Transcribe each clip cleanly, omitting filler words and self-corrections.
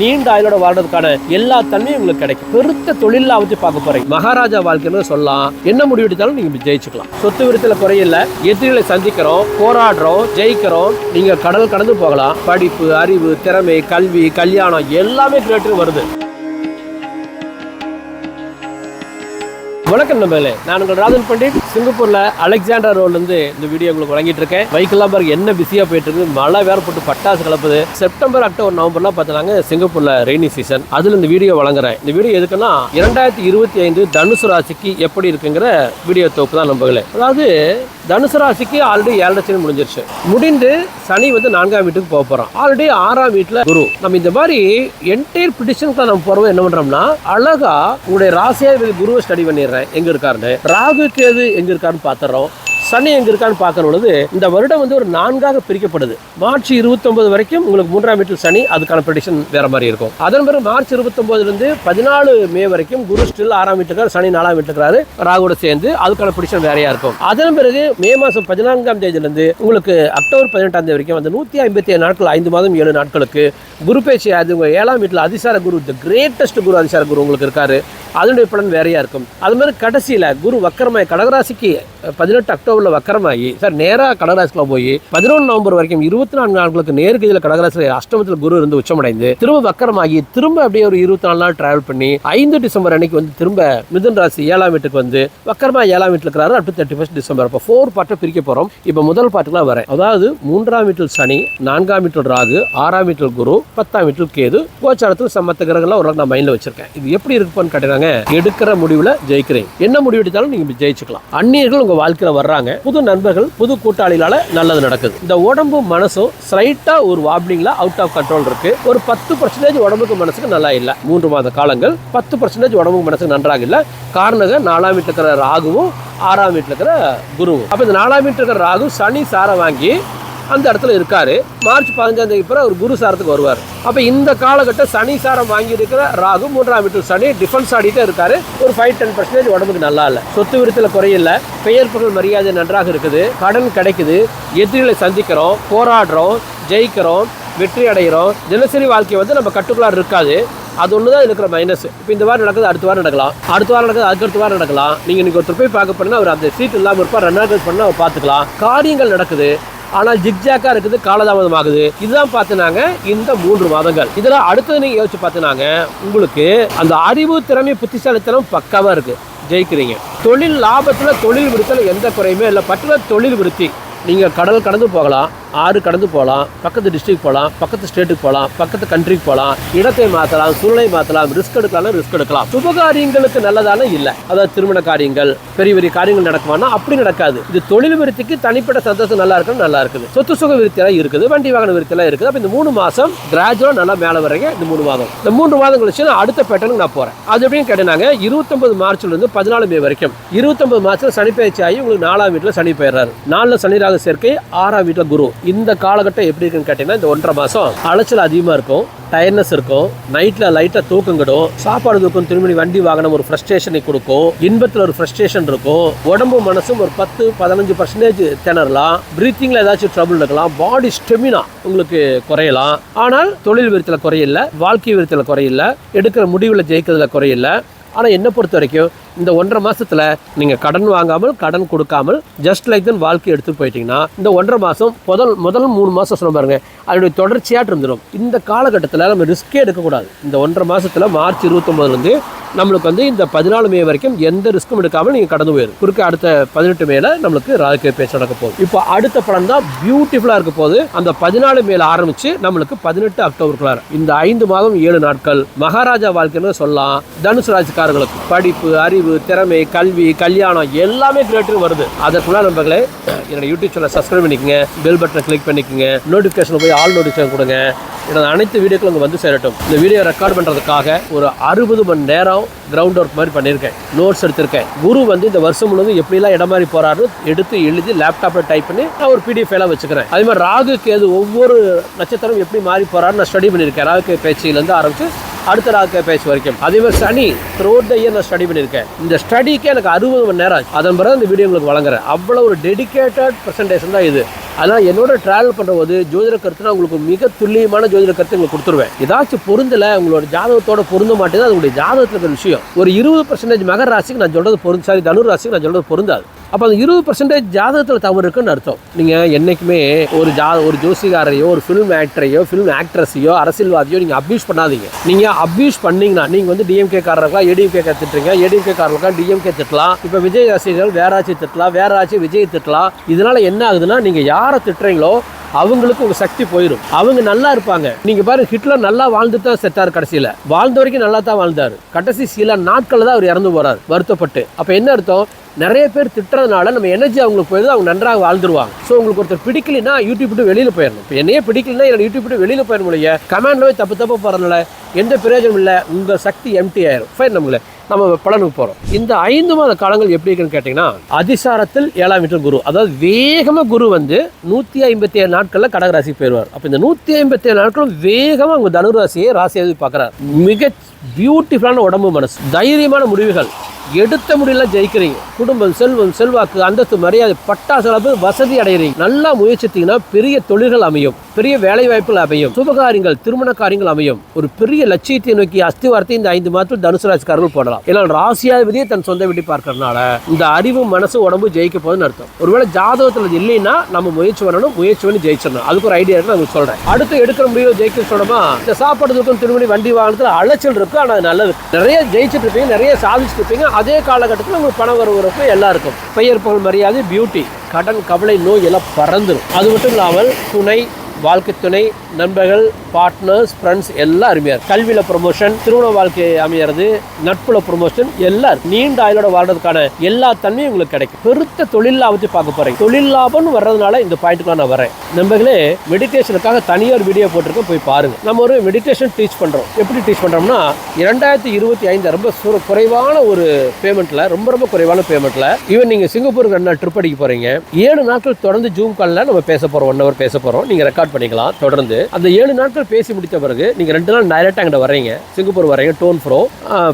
நீண்ட ஆயுளோட வாழ்றதுக்கான எல்லா தன்மையும் உங்களுக்கு கிடைக்கும். பெருத்த தொழில் பத்தி பார்க்க போறீங்க. மகாராஜா வாழ்க்கைன்னு சொல்லலாம். என்ன முடிவு எடுத்தாலும் நீங்க ஜெயிச்சுக்கலாம். சொத்து விருத்தில குறையில்ல. எதிரிகளை சந்திக்கிறோம், போராடுறோம், ஜெயிக்கிறோம். நீங்க கடல் கடந்து போகலாம். படிப்பு, அறிவு, திறமை, கல்வி, கல்யாணம் எல்லாமே கிரேட்டர் வருது. வணக்கம் நண்பர்களே, நான் உங்கள் ராஜன் பண்டிட். சிங்கப்பூர்ல அலெக்சாண்டர் ரோட்ல இருந்து இந்த வீடியோ உங்களுக்கு வழங்கிட்டு இருக்கேன். வைக்கெல்லாம் பாருங்க என்ன பிஸியா போயிட்டு இருக்கு. மழை வேற போட்டு பட்டாசு கலப்புது. செப்டம்பர், அக்டோபர், நவம்பர்லாம் பார்த்தாங்க சிங்கப்பூர்ல ரெய்னி சீசன். அதுல இந்த வீடியோ வழங்குறேன். இந்த வீடியோ எதுக்குன்னா 2025 தனுசு ராசிக்கு எப்படி இருக்குங்கிற வீடியோ தொகுப்பு தான் நண்பர்களே. அதாவது தனுசு ராசிக்கு ஆல்ரெடி 7 சனி முடிஞ்சிருச்சு. முடிந்து சனி வந்து 4ஆம் வீட்டுக்கு போக போறோம். ஆல்ரெடி 6ஆம் வீட்டுல குரு. நம்ம இந்த மாதிரி என்டையர் ப்ரிடிக்ஷனுக்கு நம்ம போறோம். என்ன பண்றோம்னா அழகா உங்களுடைய ராசியா குருவை ஸ்டடி பண்ணிடுறேன். எங்க இருக்காருன்னு, ராகு கேது எங்க இருக்காருன்னு பாத்துறோம். சனி எங்க இருக்கான்னு பார்க்கற பொழுது இந்த வருடம் வந்து ஒரு 4ஆக பிரிக்கப்படுது. மார்ச் 29 வரைக்கும் உங்களுக்கு 3ஆம் வீட்டில் சனி, அதுக்கான ப்ரெடிக்ஷன் வேற மாதிரி இருக்கும். அதன் பிறகு மார்ச் 29 இருந்து 14 மே வரைக்கும் குரு ஸ்டில் 6ஆம் வீட்டுக்கார், சனி 4ஆம் வீட்டுக்காரு, ராகுவோட சேர்ந்து அதுக்கான ப்ரெடிக்ஷன் வேறையா இருக்கும். அதன் பிறகு மே மாசம் 14ஆம் தேதியில இருந்து உங்களுக்கு அக்டோபர் 18ஆம் தேதி வரைக்கும் வந்து 157 நாட்கள், 5 மாதம் 7 நாட்களுக்கு குரு பேச்சு. அது உங்க 7ஆம் வீட்டில் அதிசார குரு, தி கிரேட்டஸ்ட் குரு அதிசார குரு உங்களுக்கு இருக்காரு. அதனுடைய பலன் வேறையா இருக்கும். அது மாதிரி கடைசியில குரு வக்கரமாய் கடகராசிக்கு 18 அக்டோபர்ல வக்கரமாகி சார் நேரா கடகராசிக்குள்ள போய் 11 நவம்பர் வரைக்கும் 24 நாட்களுக்கு நேர்கதியில கடகராசி அஷ்டமத்தில் குரு இருந்து உச்சமடைந்து திரும்ப வக்கரமாகி திரும்ப அப்படியே ஒரு 24 நாள் டிராவல் பண்ணி 5 டிசம்பர் அன்னைக்கு வந்து திரும்ப மிதுன் ராசி 7ஆம் வீட்டுக்கு வந்து வக்கரமா 7ஆம் வீட்டுல இருக்கிறாரு. அடுத்து 31 டிசம்பர். அப்போ 4 பார்ட்டை பிரிக்க போறோம். இப்போ முதல் பார்ட்டுக்குலாம் வரேன். அதாவது 3ஆம் வீட்டில் சனி, 4ஆம் வீட்டில் ராகு, 6ஆம் வீட்டில் குரு, 10ஆம் வீட்டில் கேது, கோச்சாரத்தில் சமத்த கிரகங்கள்லாம் ஒரு நான் மைண்ட்ல வச்சிருக்கேன். இது எப்படி இருக்குன்னு கேட்டாங்க. எடுக்கிற முடிவுல ஜெயிக்கிறேன். என்ன முடிவு எடுத்தாலும் நீங்க ஜெயிச்சுக்கலாம். அந்நியர்கள் உங்க வாழ்க்கையில வர்றாங்க. புது நண்பர்கள், புது கூட்டாளிகளால நல்லது நடக்குது. இந்த உடம்பு மனசும் ஸ்லைட்டா ஒரு வாப்ளிங்ல அவுட் ஆஃப் கண்ட்ரோல் இருக்கு. ஒரு 10% உடம்புக்கு மனசுக்கு நல்லா இல்ல. 3 மாத காலங்கள் 10% உடம்புக்கு மனசுக்கு நன்றாக இல்ல. காரணம் 4ஆம் வீட்டுல இருக்கிற ராகுவும் 6ஆம் வீட்டுல இருக்கிற குருவும். அப்ப இந்த 4ஆம் வீட்டுல இருக்கிற ராகு சனி சார வாங்கி அந்த இடத்துல இருக்காரு. மார்ச் 15ஆம் தேதி பிறகு அவர் குரு சாரத்துக்கு வருவார். அப்ப இந்த காலகட்டம் சனி சாரம் வாங்கி இருக்கிற ராகு 3ஆம் வீட்டு சனி டிஃபென்ஸ் ஆடிட்டே இருக்காரு. ஒரு 5-10% உடம்புக்கு நல்லா இல்ல. சொத்து விருத்தில குறையில்ல. பெயர் புகழ் மரியாதை நன்றாக இருக்குது. கடன் கிடைக்குது. எதிரிகளை சந்திக்கிறோம், போராடுறோம், ஜெயிக்கிறோம், வெற்றி அடைகிறோம். தினசரி வாழ்க்கை வந்து நம்ம கட்டுக்குள்ளார் இருக்காது. அது ஒண்ணுதான் இருக்கிற மைனஸ். இப்போ இந்த வாரம் நடக்குது, அடுத்த வாரம் நடக்கலாம், அடுத்த வாரம் நடக்குது, அடுத்த வாரம் நடக்கலாம். நீங்க இன்னைக்கு ஒருத்தர் போய் பார்க்க போனா அவர் அந்த சீட் இல்லாமல் இருப்பார். 2 நாட்கள் பண்ணா அவர் பார்த்துக்கலாம். காரியங்கள் நடக்குது, ஆனால் ஜிக்ஜாக்கா இருக்குது, காலதாமதம் ஆகுது. இதுதான் பார்த்தினாங்க இந்த 3 மாதங்கள். இதெல்லாம் அடுத்தது நீங்க யோசிச்சு பார்த்தினாங்க உங்களுக்கு அந்த அறிவு, திறமை, புத்திசாலித்தனம் பக்காவா இருக்கு. ஜெயிக்கிறீங்க. தொழில் லாபத்துல, தொழில் விருத்தில எந்த குறையுமே இல்லை. பர்டிகுலர் தொழில் விருத்தி. நீங்க கடல் கடந்து போகலாம், ஆறு கடந்து போகலாம், பக்கத்து டிஸ்ட்ரிக்ட் போகலாம், பக்கத்து ஸ்டேட்டுக்கு போகலாம், பக்கத்து கண்ட்ரிக்கு போகலாம், இடத்தை மாற்றலாம், சூழ்நிலை மாற்றலாம், ரிஸ்க் எடுக்கலாம். சுபகாரியங்களுக்கு நல்லதான இல்லை. அதாவது திருமண காரியங்கள், பெரிய பெரிய காரியங்கள் நடக்குமானா அப்படி நடக்காது. இது தொழில் விருத்திக்கு தனிப்பட்ட சந்தோஷம் நல்லா இருக்கு, நல்லா இருக்குது. சொத்து சுக விருத்தியெல்லாம் இருக்குது, வண்டி வாகன விருத்தியெல்லாம் இருக்குது. அப்ப இந்த 3 மாசம் கிராஜுவலா நல்லா மேல வரீங்க. இந்த 3 மாதம், இந்த 3 மாதம் கழிச்சு நான் அடுத்த பேட்டர்னுக்கு நான் போறேன். அது எப்படின்னு கேட்டாங்க 29 மார்ச்ல இருந்து 14 மே வரைக்கும். 29 மார்ச்ல சனி பயிற்சி ஆகி உங்களுக்கு 4ஆம் வீட்டுல சனி போயிடுறாரு. 4ல சனி ராகு சேர்க்கை, 6ஆம் வீட்டுல குரு. இந்த காலகட்டம் எப்படி இருக்குன்னு கேட்டீங்கன்னா இந்த 1.5 மாசம் அலைச்சல் அதிகமா இருக்கும், டயர்னஸ் இருக்கும், நைட்ல லைட்டா தூக்கம் கிடும், சாப்பாடு தூக்கம், திரும்பி வண்டி வாகனம் ஒரு ஃப்ரஸ்ட்ரேஷனை கொடுக்கும், இன்பத்துல ஒரு ஃப்ரஸ்ட்ரேஷன் இருக்கும், உடம்பு மனசும் ஒரு 10-15% திணறலாம், பிரீத்திங்ல ஏதாச்சும் ட்ரபிள் இருக்கலாம், பாடி ஸ்டெமினா உங்களுக்கு குறையலாம். ஆனால் தொழில் விருத்தில குறையில்லை, வாழ்க்கை விருத்தில குறையில்லை, எடுக்கிற முடிவுல ஜெயிக்கிறதுல குறையில்லை. ஆனா என்ன பொறுத்த வரைக்கும் இந்த 1.5 மாசத்துல நீங்க கடன் வாங்காமல், கடன் கொடுக்காமல் ஜஸ்ட் லைக் தன் வாழ்க்கை எடுத்து போயிட்டீங்கன்னா இந்த 1.5 மாசம் முதல் 3 மாசம் சொல்ல பாருங்க, அதனுடைய தொடர்ச்சியாட்டு இருந்துடும். இந்த காலகட்டத்தில் நம்ம ரிஸ்கே எடுக்கக்கூடாது. இந்த 1.5 மாசத்துல மார்ச் 29 இருந்து நம்மளுக்கு வந்து இந்த 14 மே வரைக்கும் எந்த ரிஸ்க்கும் எடுக்காமல் நீங்க கடந்து போயிடும். குறுக்க அடுத்த 18 மேல நம்மளுக்கு ராகு பேச்சு நடக்க போகுது. இப்போ அடுத்த படம் தான் பியூட்டிஃபுல்லா இருக்க போது. அந்த 14 மேல ஆரம்பிச்சு நம்மளுக்கு 18 அக்டோபருக்குள்ளார இந்த 5 மாதம் 7 நாட்கள் மகாராஜா வாழ்க்கைன்னு சொல்லலாம். தனுசு ராசிக்காரர்களுக்கு படிப்பு, அறிவு, திறமை, கல்வி, கல்யாணம் எல்லாமே கிரேட்டர் வருது. அதற்குள்ள நண்பர்களே என்னோட யூடியூப் சேனல் சப்ஸ்கிரைப் பண்ணிக்கங்க, பெல் பட்டனை கிளிக் பண்ணிக்கங்க, நோட்டிஃபிகேஷன் போய் ஆல் நோட்டிஃபிகேஷன் கொடுங்க. என்னோட அனைத்து வீடியோக்களும் வந்து சேரட்டும். இந்த வீடியோ ரெக்கார்ட் பண்றதுக்காக ஒரு 60 மணி நேரம் கிரவுண்ட் ஒர்க் மாதிரி பண்ணியிருக்கேன், நோட்ஸ் எடுத்திருக்கேன். குரு வந்து இந்த வருஷம் முழுவதும் எப்படிலாம் இடம் மாதிரி போறாரு எடுத்து எழுதி லேப்டாப்ல டைப் பண்ணி நான் ஒரு PDF எல்லாம் வச்சுக்கிறேன். அதே மாதிரி ராகு கேது ஒவ்வொரு நட்சத்திரம் எப்படி மாறி போறாரு நான் ஸ்டடி பண்ணியிருக்கேன். ராகு பேச்சிலேருந்து ஆரம்பிச்சு அடுத்த ராகு பேச்சு வரைக்கும். அதே மாதிரி சனி த்ரூஅவுட் த இயர் நான் ஸ்டடி பண்ணியிருக்கேன். இந்த ஸ்டடிக்கே எனக்கு 60 மணி நேரம் ஆச்சு. அதன் பிறகு இந்த வீடியோ உங்களுக்கு வழங்குறேன். அவ்வளோ ஒரு டெடிகேட்டட் ப்ரெசன்டேஷன் தான் இது. அதனால் என்னோட ட்ராவல் பண்ணும்போது ஜோதிட கருத்துனா உங்களுக்கு மிக துல்லியமான ஜோதிட கருத்து உங்களுக்கு கொடுத்துருவேன். ஏதாச்சும் பொருந்தலை, உங்களோட ஜாதகத்தோட பொருந்த மாட்டேங்குது, அது உங்களுடைய ஜாதகத்தில் இருக்கிற விஷயம். ஒரு 20% மகர ராசிக்கு நான் சொல்கிறது பொருந்து, சாரி தனுர் ராசிக்கு நான் சொல்கிறது பொருந்தாது. அப்போ அந்த 20% ஜாதகத்தில் தவறு இருக்குன்னு அர்த்தம். நீங்கள் என்றைக்குமே ஒரு ஜோசிகாரையோ, ஒரு ஃபிலிம் ஆக்டரையோ, ஃபிலிம் ஆக்ட்ரஸையோ, அரசியல்வாதியோ நீங்கள் அப்யூஸ் பண்ணாதீங்க. நீங்கள் அப்யூஸ் பண்ணீங்கன்னா நீங்கள் வந்து டிஎம்கே காரர்களா ஏடிஎம்கே திட்டுறீங்க, ஏடிஎம்கே காரர்களுக்கா டிஎம்கே திட்டலாம். இப்போ விஜய் ரசிகர்கள் வேற ஆட்சி திட்டலாம், வேற ஆட்சி விஜய் திட்டலாம். இதனால என்ன ஆகுதுன்னா நீங்கள் யாரை திட்டுறீங்களோ அவங்களுக்கு உங்க சக்தி போயிடும். அவங்க நல்லா இருப்பாங்க. நீங்க பாருங்க, ஹிட்லர் நல்லா வாழ்ந்துட்டு தான் செத்தாரு. கடைசியில வாழ்ந்த வரைக்கும் நல்லா தான் வாழ்ந்தாரு. கடைசி சில நாட்கள் தான் அவர் இறந்து போறாரு வருத்தப்பட்டு. அப்ப என்ன அர்த்தம்? நிறைய பேர் திட்டுறதுனால நம்ம எனர்ஜி அவங்களுக்கு போயிடுது, அவங்க நன்றாக வாழ்ந்துருவாங்க. ஸோ உங்களுக்கு ஒருத்தர் பிடிக்கலன்னா யூடியூப் விட்டு வெளியில் போயிடணும். இப்போ என்னையே பிடிக்கலன்னா என்னோட யூடியூப் விட்டு வெளியில் போயிட முடியல. கமெண்ட்ல போய் தப்பு போகிறதுனால எந்த பிரயோஜனம் இல்லை. உங்கள் சக்தி எம்டி ஆயிரும். ஃபைன், நம்ம பலனுக்கு போகிறோம். இந்த 5 மாத காலங்கள் எப்படி இருக்குன்னு கேட்டிங்கன்னா, அதிசாரத்தில் 7ஆம் வீட்டில் குரு, அதாவது வேகமாக குரு வந்து 157 நாட்களில் கடகராசி போயிடுவார். அப்போ இந்த 157 நாட்களும் வேகமாக உங்கள் தனுராசியை ராசியாவது பார்க்குறாரு. மிக பியூட்டிஃபுல்லான உடம்பு, மனசு, தைரியமான முடிவுகள், எடுத்த முடியல ஜெயிக்கிறீங்க. குடும்பம், செல்வம், செல்வாக்கு, அந்தஸ்து, மரியாதை, பட்டாசு அளவு வசதி அடைகிறீங்க. நல்லா முயற்சித்தீங்கன்னா பெரிய தொழில்கள் அமையும், பெரிய வேலை வாய்ப்புகள் அமையும், சுபகாரியங்கள், திருமண காரியங்கள் அமையும். ஒரு பெரிய லட்சியத்தை நோக்கி அஸ்திவாரத்தை இந்த 5 மாதத்தில் தனுசு ராசிக்காரர்கள் போடலாம். ஏன்னா ராசியாதிபதியை தன் சொந்த வீட்டை பார்க்கறதுனால இந்த அறிவு, மனசு, உடம்பு ஜெயிக்க போகுதுன்னு அர்த்தம். ஒருவேளை ஜாதகத்தில் இல்லைன்னா நம்ம முயற்சி பண்ணணும், முயற்சி பண்ணி ஜெயிச்சிடணும். அதுக்கு ஒரு ஐடியா இருக்கு, நான் சொல்றேன். அடுத்து எடுக்கிற முடிவு ஜெயிக்க சொல்லணுமா, இந்த சாப்பாடு தூக்கம், திருமணி, வண்டி வாகனத்தில் அலைச்சல் இருக்கு. ஆனால் நல்லது, நிறைய ஜெயிச்சுட்டு இருப்பீங்க, நிறைய சாதிச்சுட்டு இருப்பீங்க. அதே காலகட்டத்தில் உங்களுக்கு பணம் வரவுறப்ப எல்லாம் இருக்கும். பெயர், புகழ், மரியாதை, பியூட்டி, கடன், கவலை, நோய் எல்லாம் பறந்துடும். அது மட்டும் இல்லாமல் துணை, வாழ்க்கை துணை, நண்பர்கள், பார்ட்னர்ஸ், ஃப்ரெண்ட்ஸ் எல்லாம் அருமையாக இருக்கும். கல்வியில் ப்ரொமோஷன், திருமண வாழ்க்கை அமையிறது, நட்புல ப்ரொமோஷன் எல்லாம் நீண்ட ஆயுளோட வாழ்றதுக்கான எல்லா தன்மையும் உங்களுக்கு கிடைக்கும். பெருத்த தொழில் லாபத்தை பார்க்க போறேன். தொழில் லாபம்னு வர்றதுனால இந்த பாயிண்ட்டுக்கு நான் வரேன். நண்பர்களே, மெடிடேஷனுக்காக தனியார் வீடியோ போட்டிருக்கோம், போய் பாருங்க. நம்ம ஒரு மெடிடேஷன் டீச் பண்றோம். எப்படி டீச் பண்றோம்னா, 2025 ரொம்ப குறைவான ஒரு பேமெண்ட்ல, ரொம்ப குறைவான பேமெண்ட்ல, ஈவன் நீங்க சிங்கப்பூருக்கு 2 நாள் ட்ரிப் அடிக்க போறீங்க. 7 நாட்கள் தொடர்ந்து ஜூம் கால்ல நம்ம பேச போறோம். 1 hour பேச போறோம். நீங்க ரெக்கார்ட் பண்ணிக்கலாம். தொடர்ந்து அந்த 7 நாட்கள் பேசி முடித்த பிறகு நீங்க 2 நாள் டைரக்டா அங்க வரீங்க, சிங்கப்பூர் வரீங்க. டோன் ப்ரோ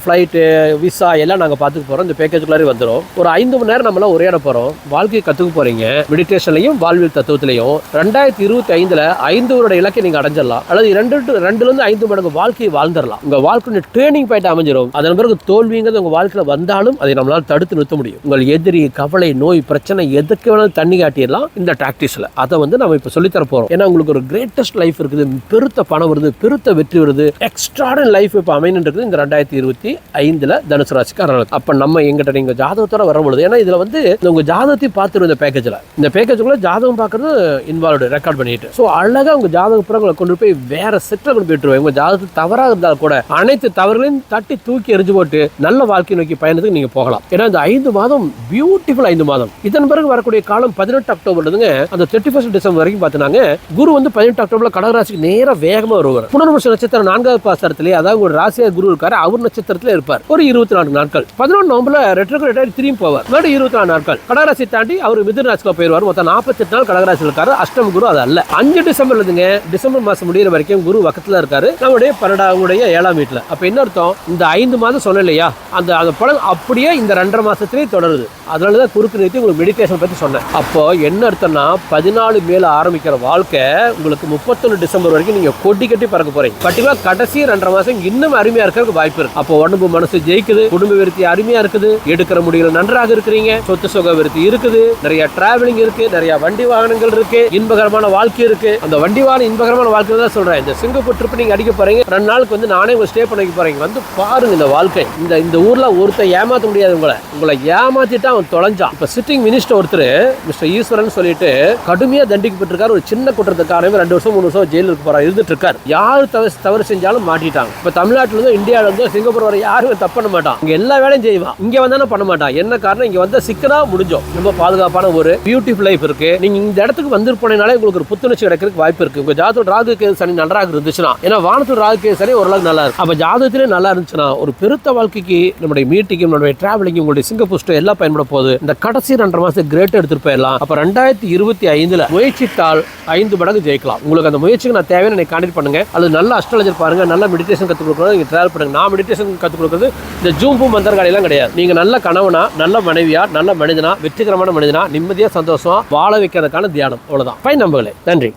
ஃபிளைட்டு, விசா எல்லாம் நாங்க பாத்துக்க போறோம். இந்த பேக்கேஜ்குள்ளாரே வந்துடும். ஒரு 5 மணி நேரம் நம்மளாம் உரையாட போறோம். வாழ்க்கையை கத்துக்க போறீங்க. மெடிடேஷன்லையும் வாழ்வியல் தத்துவத்திலையும் 2025ல 5 வருட இலக்கை நீங்க அடைஞ்சிடலாம். அல்லது 2 to 5 மடங்கு வாழ்க்கையை வாழ்ந்துடலாம். உங்க வாழ்க்கை ட்ரெயினிங் பாயிண்ட் அமைஞ்சிடும். அதன் பிறகு தோல்விங்கிறது உங்க வாழ்க்கையில வந்தாலும் அதை நம்மளால தடுத்து நிறுத்த முடியும். உங்கள் எதிரி, கவலை, நோய், பிரச்சனை எதுக்கு வேணாலும் தண்ணி காட்டிடலாம் இந்த டாக்டிக்ஸ்ல. அதை நம்ம இப்ப சொல்லித்தர போறோம். ஏன்னா உங்களுக்கு ஒரு கிரேட்டஸ்ட் லைஃப் இருக்குது, பெருத்த பணம் வருது, பெருத்த வெற்றி வருது, எக்ஸ்ட்ராடனரி லைஃப் இப்போ அமைன்னு இருக்குது இந்த 2025ல தனுசு ராசிக்காரர்களுக்கு. அப்ப நம்ம எங்கிட்ட நீங்க ஜாதகத்தோட வரும்பொழுது, ஏன்னா இதுல உங்க ஜாதகத்தை பார்த்துருவோம். இந்த பேக்கேஜ்ல ஜாதகம் பார்க்கறது இன்வால்வ்டு, ரெக்கார்ட் பண்ணிட்டு ஸோ அழகா உங்க ஜாதக புறங்களை கொண்டு போய் வேற செட்டில் கொண்டு போயிட்டுருவோம். உங்க ஜாதகத்து தவறாக இருந்தால் கூட அனைத்து தவறுகளையும் தட்டி தூக்கி எரிஞ்சு போட்டு நல்ல வாழ்க்கை நோக்கி பயணத்துக்கு நீங்க போகலாம். ஏன்னா இந்த 5 மாதம் பியூட்டிஃபுல் 5 மாதம். இதன் பிறகு வரக்கூடிய காலம் 18 அக்டோபர் அந்த 31 டிசம்பர் வரைக்கும் பார்த்தீங்கன்னா, குரு 18 அக்டோபர்ல கடகராசிக்கு நேர வேகமா வருவார். புனர்வசு நட்சத்திரம் 4வது பாசத்திலே, அதாவது ஒரு ராசியா குரு இருக்காரு, அவர் நட்சத்திரத்துல இருப்பார். ஒரு 24 நாட்கள். 11 நவம்பர்ல ரெட்ரோகிரேட் திரும்பி போவார். மறுபடியும் 24 நாட்கள் கடகராசி தாண்டி அவர் மிதுன ராசிக்கு போயிடுவார். மொத்தம் 48 நாள் கடகராசி இருக்காரு. அஷ்டம குரு அது அல்ல. 5 டிசம்பர்ல டிசம்பர் மாசம் முடிகிற வரைக்கும் குரு பக்கத்துல இருக்காரு, நம்முடைய 12வது 7ஆம் வீட்டுல. அப்ப என்ன அர்த்தம்? இந்த 5 மாதம் சொன்ன இல்லையா, அந்த பலன் அப்படியே இந்த 2.5 மாசத்திலே தொடருது. அதனாலதான் குறுக்கு நிறுத்தி உங்களுக்கு மெடிடேஷன் பத்தி சொன்னேன். அப்போ என்ன அர்த்தம்னா, 14 மேல ஆரம்பிக்கிற வாழ்க்கை உங்களுக்கு 31 டிசம்பர் வரைக்கும் நீங்க கொட்டி கட்டி பறக்க போறீங்க. பர்டிகுலர் கடைசி 2.5 மாசம் இன்னும் அருமையா இருக்கிறதுக்கு வாய்ப்பு இருக்கு. அப்போ உடம்பு, மனசு ஜெயிக்குது, குடும்ப விருத்தி அருமையா இருக்குது, எடுக்கிற முடிவுகள் நன்றாக இருக்கிறீங்க, சொத்து சுக விருத்தி இருக்குது, நிறைய டிராவலிங் இருக்கு, நிறைய வண்டி வாகனங்கள் இருக்கு, இன்பகரமான வாழ்க்கை இருக்கு. அந்த வண்டி வாகனம் இன்பகரமான வாழ்க்கை தான் சொல்றேன். இந்த சிங்கப்பூர் ட்ரிப் நீங்க அடிக்க போறீங்க, 2 நாளுக்கு நானே உங்க ஸ்டே பண்ண போறீங்க. பாருங்க இந்த வாழ்க்கை. இந்த ஊர்ல ஒருத்தர் ஏமாத்த முடியாது. உங்களை ஏமாத்திட்டா அவன் தொலைஞ்சான். இப்ப சிட்டிங் மினிஸ்டர் ஒருத்தர் மிஸ்டர் ஈஸ்வரன் சொல்லிட்டு கடுமையா தண்டிக்கப்பட்டிருக்காரு. ஒரு சின்ன குற்றத்துக்காரவே 2 வருஷம் 3 வருஷம் ஜெயிலுக்கு இருந்துட்டு இருக்காரு. யாரு தவறு செஞ்சாலும் மாட்டிட்டாங்க. இப்ப தமிழ்நாட்டில இருந்து, இந்தியாவில இருந்து, சிங்கப்பூர் வரை யாருமே தப்பு பண்ண மாட்டான். இங்க எல்லா வேலையும் செய்வான். இங்க வந்தானே பண்ண மாட்டான். என்ன காரணம்? இங்க வந்த சிக்கனா முடிஞ்சோம். ரொம்ப பாதுகாப்பான ஒரு பியூட்டிஃபுல் லைஃப் இருக்கு. நீங்க இந்த இடத்துக்கு வந்து போனீங்கனாலே உங்களுக்கு ஒரு புத்துணர்ச்சி கிடைக்கிறதுக்கு வாய்ப்பு இருக்கு. உங்க ஜாதகத்தோட ராகு கேது சனி நன்றாக இருந்துச்சுன்னா, ஏன்னா வானத்தோட ராகு கேது சனி ஓரளவுக்கு நல்லா இருக்கு. அப்ப ஜாதகத்திலே நல்லா இருந்துச்சுன்னா, ஒரு பெருத்த வாழ்க்கைக்கு, நம்முடைய மீட்டிங்கும், நம்முடைய டிராவலிங்கும், உங்களுடைய சிங்கப்பூர் ஸ்டே எல்லாம் பயன்பட போகுது. இந்த கடைசி 2.5 மாசம் கிரேட் எடுத்துட்டு போயிடலாம். அப்ப 2025ல முயற்சித்தால் 5 மடங்கு எப்படியாவது ஜெயிக்கலாம். உங்களுக்கு அந்த முயற்சிக்கு நான் தேவையான எனக்கு கான்டெக்ட் பண்ணுங்க. அது நல்ல அஸ்ட்ராலஜர் பாருங்க, நல்ல மெடிடேஷன் கற்றுக் கொடுக்குறது நீங்கள் ட்ராவல் பண்ணுங்க. நான் மெடிடேஷன் கற்றுக் கொடுக்குறது இந்த ஜூம்பு மந்திரகாலிலாம் கிடையாது. நீங்கள் நல்ல கணவனா, நல்ல மனைவியா, நல்ல மனிதனா, வெற்றிகரமான மனிதனா, நிம்மதியாக சந்தோஷமா வாழ வைக்கிறதுக்கான தியானம். அவ்வளோதான். ஃபைன் நம்பர்களே, நன்றி.